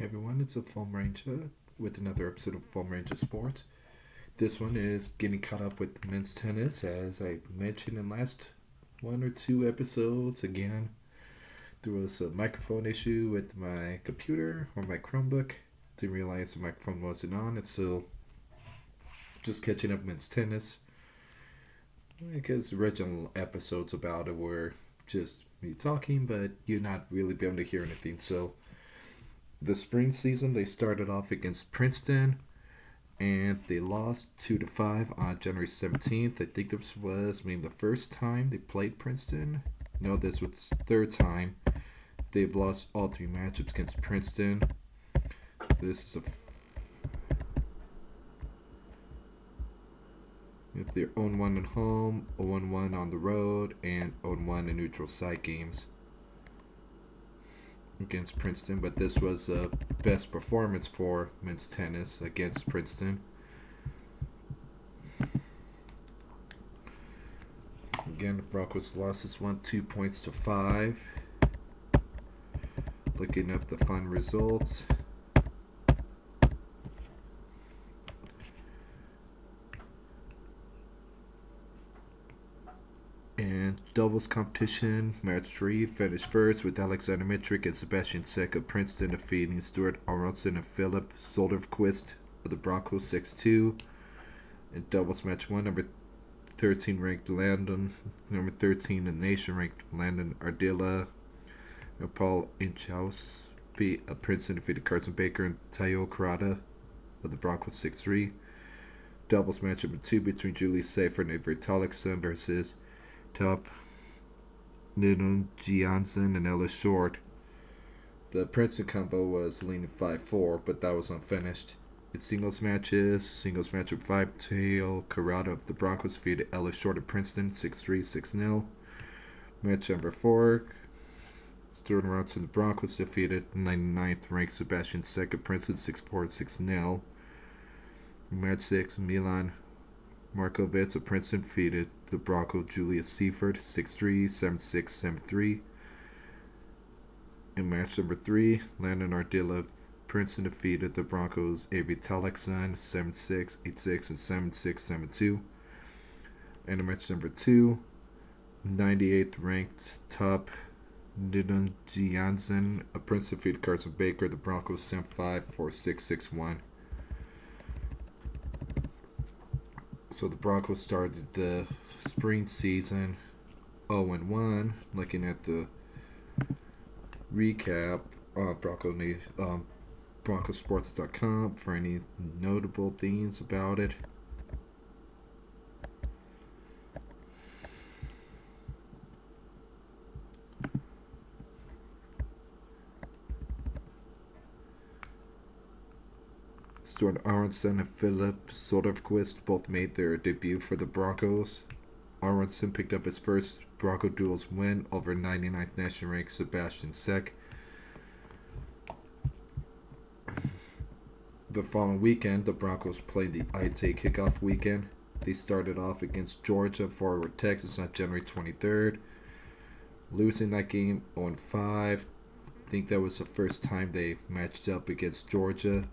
Hey everyone, it's a Phoam Ranger with another episode of Phoam Ranger Sports. This one is getting caught up with men's tennis, as I mentioned in last one or two episodes. Again, there was a microphone issue with my computer or my Chromebook. Didn't realize the microphone wasn't on, and so just catching up men's tennis. Because the original episodes about it were just me talking, but you're not really be able to hear anything. So the spring season, they started off against Princeton, and they lost 2-5 on January 17th. I think this was maybe the first time they played Princeton. No, this was the third time. They've lost all three matchups against Princeton. This is if they're 0-1 at home, 0-1 on the road, and 0-1 in neutral site games against Princeton, but this was a best performance for men's tennis against Princeton. Again, the Broncos lost this one 2-5. Looking up the fun results. And doubles competition, match 3 finished first with Alexander Mitrick and Sebastian Sek of Princeton defeating Stuart Arlington and Philip Solderquist of the Broncos 6-2. In doubles match 1, number 13 ranked Landon, number 13 in the nation ranked Landon Ardilla, and Paul Inchhouse of Princeton defeated Carson Baker and Tayo Karada of the Broncos 6-3. Doubles match number 2 between Julie Safer and Avery Tollickson versus Top Nidun Gianson and Ellis Short. The Princeton combo was leaning 5-4, but that was unfinished. In singles matches, singles match with 5 Tail Karada of the Broncos defeated Ellis Short of Princeton 6-3, 6-0. Match number 4, Stuart Ronson of the Broncos defeated 99th ranked Sebastian Sek of Princeton 6-4, 6-0. Match 6, Milan Markovitz of Princeton defeated the Broncos Julius Seifert 6-3, 7-6, 7-3. In match number 3, Landon Ardilla of Princeton defeated the Broncos Avery Tollickson 7-6, 8-6, and 7-6, 7-2. And in match number 2, 98th ranked top Nidun Gianson of Princeton defeated Carson Baker the Broncos 7-5, 4-6, 6-1. So the Broncos started the spring season 0-1. Looking at the recap on Broncosports.com for any notable things about it. Stuart Aronson and Philip Solderquist both made their debut for the Broncos. Aronson picked up his first Bronco duels win over 99th national ranked Sebastian Sek. The following weekend, the Broncos played the ITA Kickoff Weekend. They started off against Georgia, Fort Worth, Texas on January 23rd, losing that game 0-5. I think that was the first time they matched up against Georgia.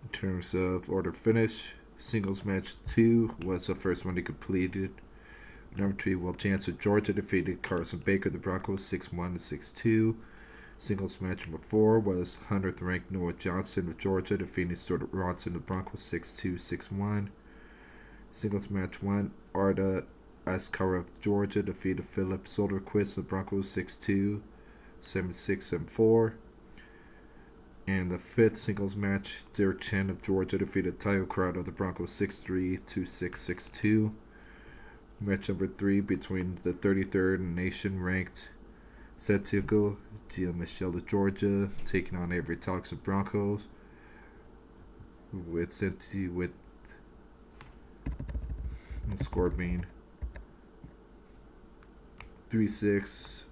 In terms of order finish, singles match 2 was the first one they completed. Number 3, Will Chance of Georgia defeated Carson Baker, the Broncos 6-1 6-2. Singles match number 4 was 100th ranked Noah Johnston of Georgia defeating Stuart Ronson, the Broncos 6-2, 6-1. Singles match 1, Arda Askara of Georgia defeated Philip Solderquist of the Broncos 6-2, 7-6, 7-4. And the 5th singles match, Derek Chen of Georgia defeated Tayo Crowd of the Broncos 6-3, 2-6, 6-2. Match number 3 between the 33rd nation-ranked Santiago Gia Michelle of Georgia taking on Avery Talks of Broncos. With score being 3-6,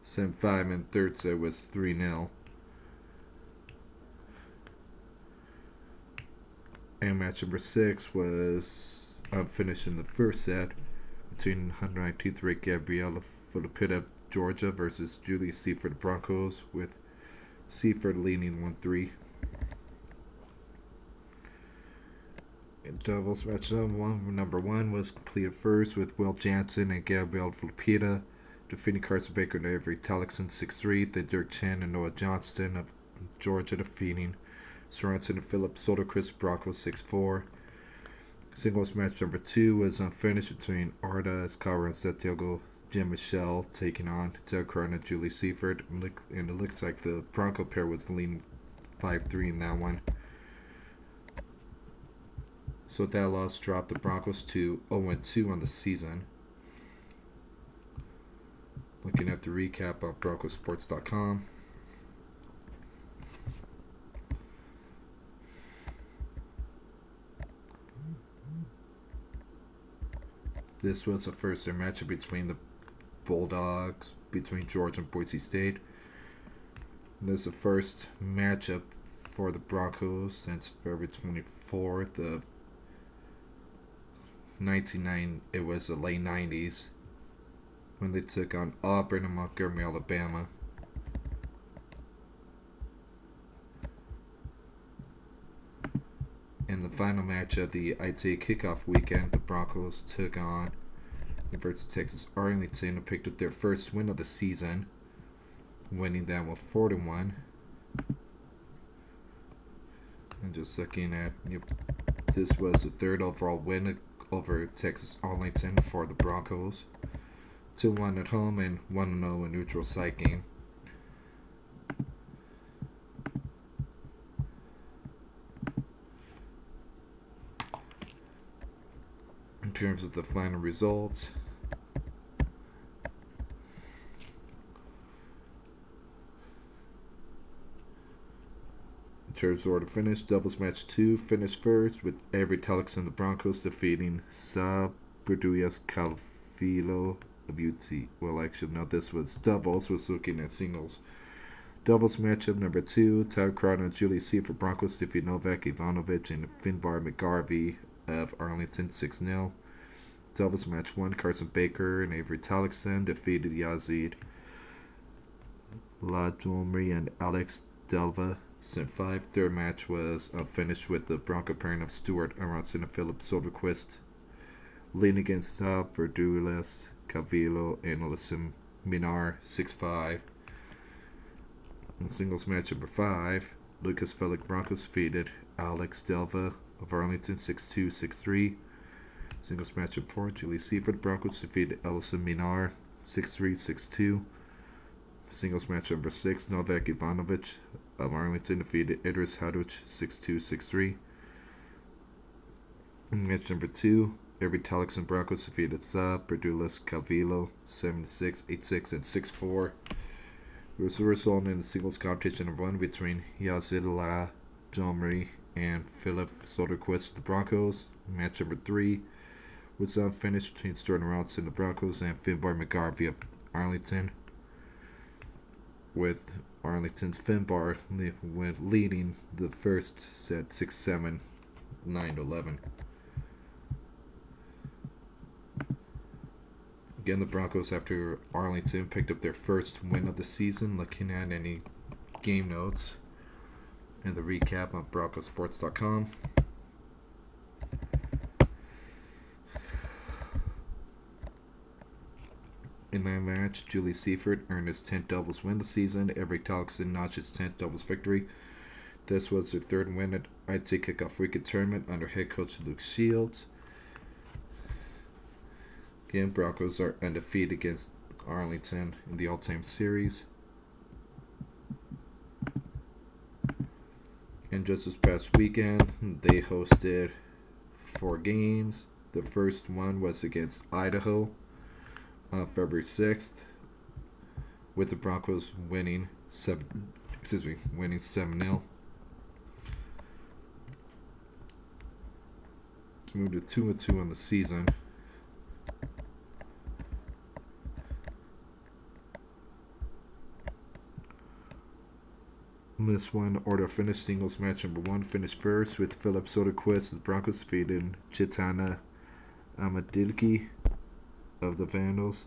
7-5, and third set was 3-0. And match number 6 was unfinished in the first set between 119th ranked Gabriela Filipina of Georgia versus Julia Seifert of Broncos, with Seifert leading 1-3. In doubles match number 1 was completed first with Will Jansen and Gabrielle Filipina defeating Carson Baker and Avery Talixon 6-3. Then Dirk Chen and Noah Johnston of Georgia defeating Sorensen and Philip Soderquist Broncos 6-4. Singles match number 2 was unfinished between Arda Escobar and Santiago Jim Michelle taking on Ted Cronin and Julie Seifert. And it looks like the Bronco pair was leading 5-3 in that one. So that loss dropped the Broncos to 0-2 on the season. Looking at the recap on Broncosports.com. This was the first matchup between the Bulldogs, between Georgia and Boise State. This is the first matchup for the Broncos since February 24th of 1990. It was the late 90s when they took on Auburn and Montgomery, Alabama. In the final match of the ITA Kickoff Weekend, the Broncos took on University of Texas Arlington and picked up their first win of the season, winning that one 4-1. And just looking at, this was the third overall win over Texas Arlington for the Broncos. 2-1 at home and 1-0 in neutral site game. In terms of the final results, in terms of order finish, doubles match 2 finished first with Avery Talix and the Broncos defeating Sa Berduias Calvillo of UT. Well, actually, no, this was doubles. Was looking at singles. Doubles matchup number 2, Todd Crowder and Julie Seifert Broncos defeat Novak Ivanovic and Finbar McGarvey of Arlington 6-0. Doubles match 1, Carson Baker and Avery Talixon defeated Yazid Lajomri and Alex Delva 7-5. Third match was finished with the Bronco pairing of Stuart Aronson and Philip Soderquist leading against Berdulas Calvillo and Alyssa Minar 6-5. In singles match number 5, Lucas Felix Broncos defeated Alex Delva of Arlington 6-2, 6-3. Singles matchup 4, Julie Seifert Broncos defeated Alyssa Minar 6-3, 6-2. Singles match number 6, Novak Ivanovic of Arlington defeated Idris Haduch 6-2, 6-3. Match number 2, Avery Talix and Broncos defeated Sa Berdulas Calvillo 7-6, 8-6, and 6-4. It was the result in the singles competition number 1 between Yazid La Jomri and Philip Soderquist of the Broncos. Match number 3 was unfinished between Stuart Aronson and the Broncos and Finbar McGarvey of Arlington, with Arlington's Finbar leading the first set 6-7, 9-11. Again, the Broncos, after Arlington picked up their first win of the season. Looking at any game notes and the recap on Broncosports.com. In that match, Julie Seifert earned his 10th doubles win of the season. Avery Talixon notched his 10th doubles victory. This was their third win at ITA Kickoff Weekend tournament under head coach Luke Shields. Again, Broncos are undefeated against Arlington in the all-time series. And just this past weekend, they hosted 4 games. The first one was against Idaho on February 6th, with the Broncos winning 7-0. move to 2-2 on the season. In this one, order finish singles match number 1 finished first with Philip Soderquist. The Broncos defeated Chitana Amadilki of the Vandals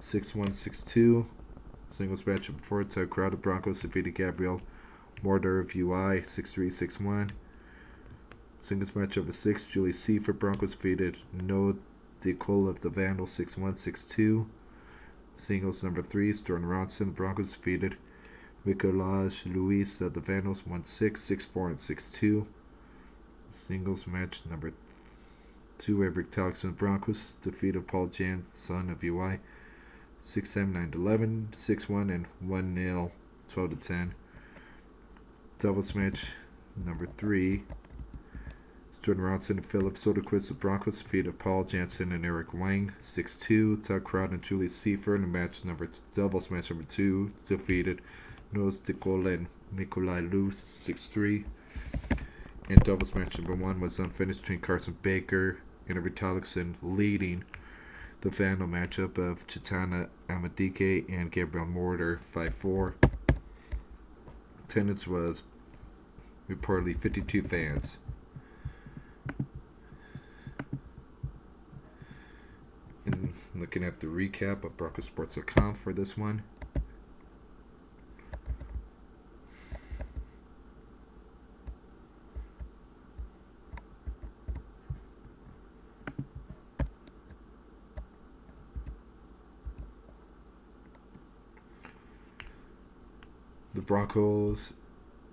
6-1, 6-2. Singles match number 4, Ted Crowder Broncos defeated Gabriel Mortar of UI 6-3, 6-1. Singles match number 6, Julie Seifert Broncos defeated Noah DeCole of the Vandals 6-1, 6-2. Singles number 3, Storm Ronson Broncos defeated Nicolaj Luis of the Vandals 1-6, 6-4, and 6-2. Singles match number 2, Eric Talixon Broncos defeated Paul Janson of UI 6-7, 9-11, 6-1, and 1-0, 12-10. Doubles match number 3, Jordan Ronson and Philip Soderquist of Broncos defeated Paul Jansen and Eric Wang 6-2. Todd Crowd and Julie Seifert in doubles match number 2 defeated Nos DeCole and Nikolai Luz 6-3. And doubles match number 1 was unfinished between Carson Baker and Eric Talixon, leading the Vandal matchup of Chitana Amadike and Gabriel Mortar 5-4. Attendance was reportedly 52 fans. And looking at the recap of BroncoSports.com for this one. The Broncos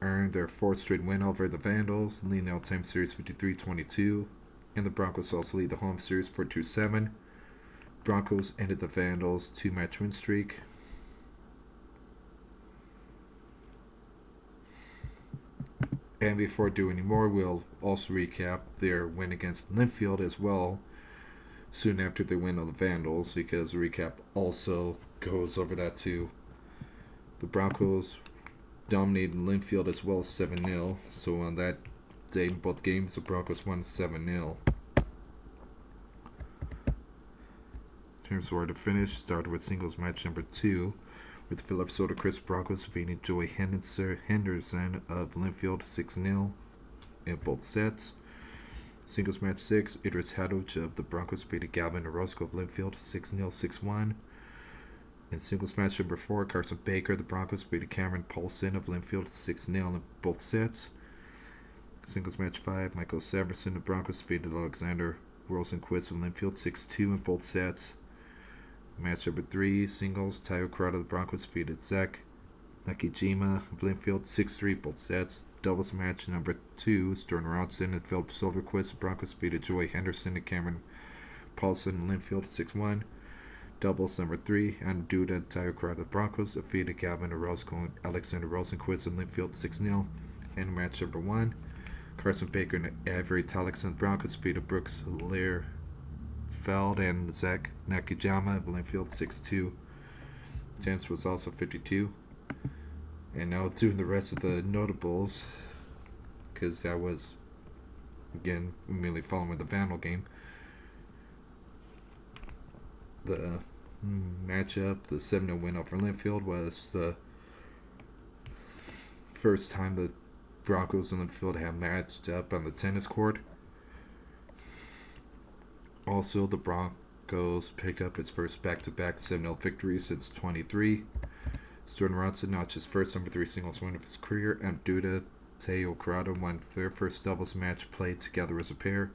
earned their 4th straight win over the Vandals, leading the all-time series 53-22, and the Broncos also lead the home series 4-2-7. Broncos ended the Vandals' 2-match win streak. And before doing any more, we'll also recap their win against Linfield as well, soon after the win of the Vandals, because the recap also goes over that too. The Broncos dominated Linfield as well, 7-0. So on that day in both games, the Broncos won 7-0. In terms of where to finish, started with singles match number 2, with Philip Soderquist Broncos defeating Joey Henderson of Linfield 6-0 in both sets. Singles match 6, Idris Hadouch of the Broncos defeated Gavin Orozco of Linfield 6-0, 6-1. In singles match number 4, Carson Baker of the Broncos defeated Cameron Paulson of Linfield 6-0 in both sets. Singles match 5, Michael Severson of the Broncos defeated Alexander Rosenquist of Linfield 6-2 in both sets. Match number 3, singles, Tayo Crowder of the Broncos defeated Zach Nakijima of Linfield 6-3 both sets. Doubles match number 2, Stern Ronson and Philip Soderquist of Broncos defeated Joey Henderson and Cameron Paulson of Linfield 6-1. Doubles number 3, and Duda and Tayo Crowder of the Broncos defeated Gavin Orozco and Alexander Rosenquist of Linfield 6-0. And match number 1, Carson Baker and Avery Talixon of the Broncos defeated Brooks Learfeld and Zach Nakajima of Linfield 6-2. Attendance was also 52. And now doing the rest of the notables, because that was, again, immediately following the Vandal game. The matchup, the 7-0 win over Linfield, was the first time the Broncos and Linfield have matched up on the tennis court. Also, the Broncos picked up its first back-to-back 7-0 victory since 23. Jordan Ronson notched his first number 3 singles win of his career, and Duda Tayo Crowder won their first doubles match played together as a pair,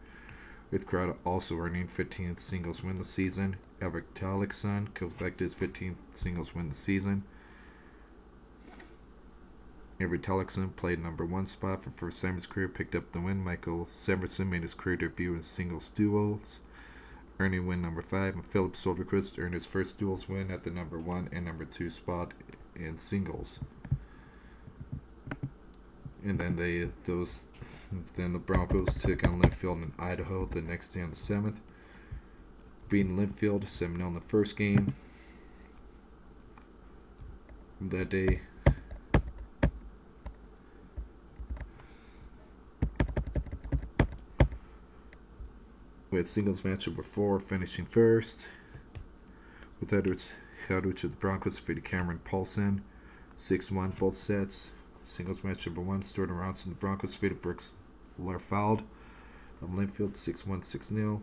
with Crowder also earning 15th singles win the season. Eric Talixon collected his 15th singles win the season. Eric Talixon played number 1 spot for first time in his career, picked up the win. Michael Severson made his career debut in singles duels, earning win number 5, and Philip Soderquist earned his first duels win at the number 1 and number 2 spot in singles. And then the Broncos took on Linfield in Idaho the next day on the 7th, beating Linfield 7-0 in the first game. That day, with singles match number 4 finishing first. With Edwards Howdwich of the Broncos defeated Cameron Paulson 6-1 both sets. Singles match number 1 Stuart Ronson of the Broncos defeated Brooks Larfald of Linfield 6-1 6-0.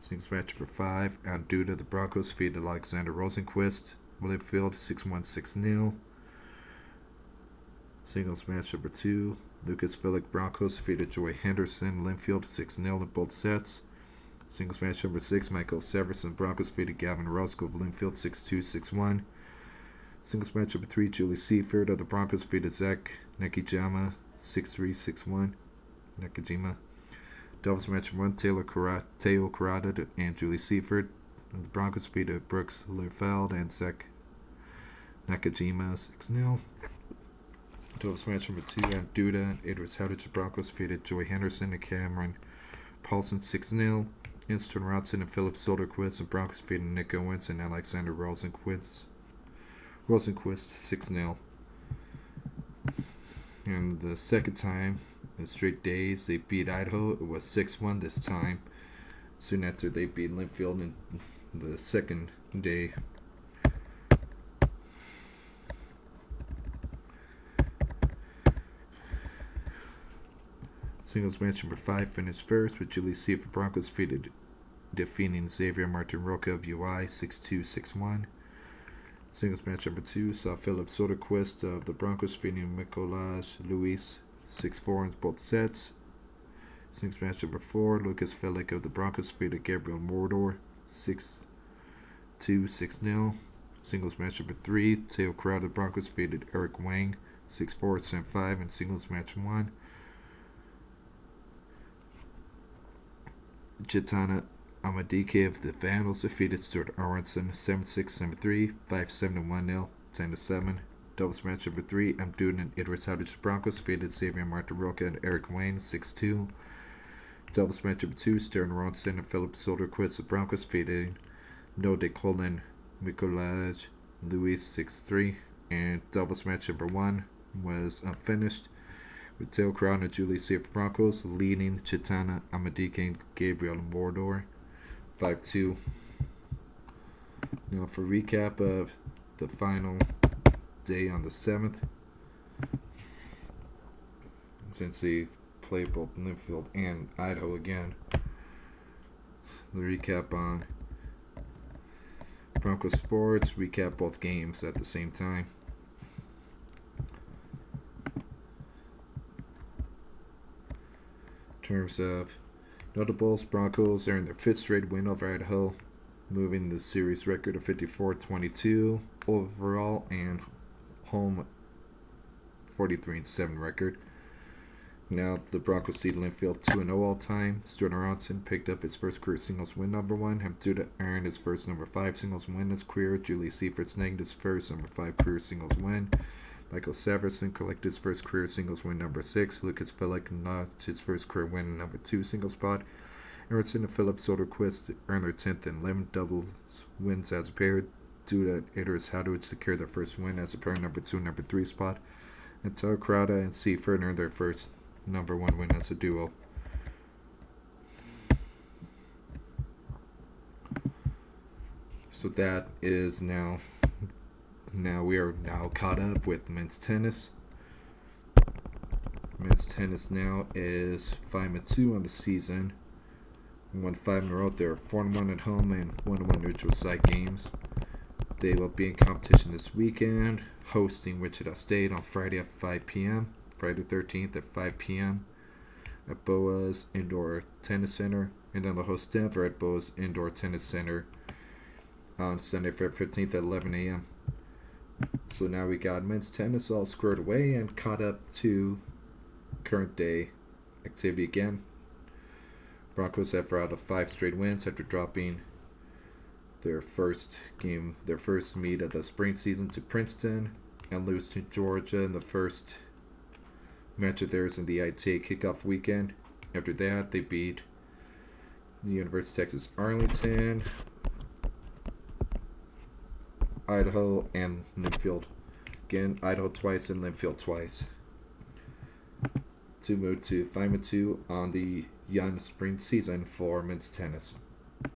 Singles match number 5 and Duda of the Broncos defeated Alexander Rosenquist of Linfield 6-1 6-0. Singles match number 2 Lucas Phillick Broncos defeated Joy Henderson Linfield 6-0 in both sets. Singles match number 6 Michael Severson Broncos defeated Gavin Roscoe of Linfield 6-2 6-1. Singles match number 3 Julie Seaford of the Broncos defeated Zach Nakajima 6-3 6-1. Nakajima. Doubles match number 1 Teo Karada and Julie Seaford of the Broncos defeated Brooks Learfeld and Zach Nakajima 6-0. Doubles match number 2 and Duda and Edwards Howdwich of the Broncos defeated Joy Henderson and Cameron Paulson 6-0. Inston Rodson and Philip Soderquist of Broncos defeated Nick Owens and Alexander Rosenquist 6-0. And the second time in straight days they beat Idaho. It was 6-1 this time. Soon after they beat Linfield in the second day. Singles match number 5 finished first with Julie Seaford Broncos defeating Xavier Martin Roca of UI 6-2 6-1. Singles match number 2 saw Philip Soderquist of the Broncos defeating Mikolaj Luis 6-4 in both sets. Singles match number 4 Lucas Phillick of the Broncos defeated Gabriel Mordor 6-2 6-0. Singles match number 3 Teo Crowd of the Broncos defeated Eric Wang 6-4 7-5 in singles match 1. Chitana Amadike of the Vandals defeated Stuart Arlington 7-6 7-3 5-7 1-0 10-7. Doubles match number 3 Amdun and Idris Howdwich Broncos defeated Xavier Martin Roca and Eric Wayne 6-2. Doubles match number 2 Stern Ronson and Philip Soderquist of Broncos defeated No De Colin Mikolaj Luis 6-3. And doubles match number 1 was unfinished, with Tail Crown and Julie Seaford Broncos leading Chitana Amadike and Gabriel Mordor 5-2. Now for recap of the final day on the 7th, since they played both Linfield and Idaho again, the recap on Broncos Sports, recap both games at the same time. In terms of notables, Broncos earned their 5th straight win over Idaho, moving the series record to 54-22 overall and home 43-7 record. Now the Broncos seed Linfield 2-0 all time. Stuart Aronson picked up his first career singles win number 1. Hamduda earned his first number 5 singles win in his career. Julie Seaford snagged his first number 5 career singles win. Michael Severson collected his first career singles win number 6. Lucas Phillick notched his first career win in number 2 singles spot. Erickson and Philip Soderquist earned their 10th and 11th doubles wins as a pair. Duda and Idris Howdwich secured their first win as a pair number 2 and number 3 spot. And Tara Crowder and Seaford earned their first number 1 win as a duo. So that is now we are now caught up with men's tennis. Men's tennis now is 5-2 on the season. Won 5 in a row. They're 4-1 at home and 1-1 neutral site games. They will be in competition this weekend, hosting Wichita State on Friday at 5 p.m. Friday the 13th at 5 p.m. at Boa's Indoor Tennis Center. And then they'll host Denver at Boa's Indoor Tennis Center on Sunday, February 15th at 11 a.m. So now we got men's tennis all squared away and caught up to current day activity again. Broncos have out of 5 straight wins after dropping their first meet of the spring season to Princeton and lose to Georgia in the first match of theirs in the ITA Kickoff Weekend. After that, they beat the University of Texas Arlington, Idaho, and Linfield. Again, Idaho twice and Linfield twice. to move to 5-2 on the young spring season for men's tennis.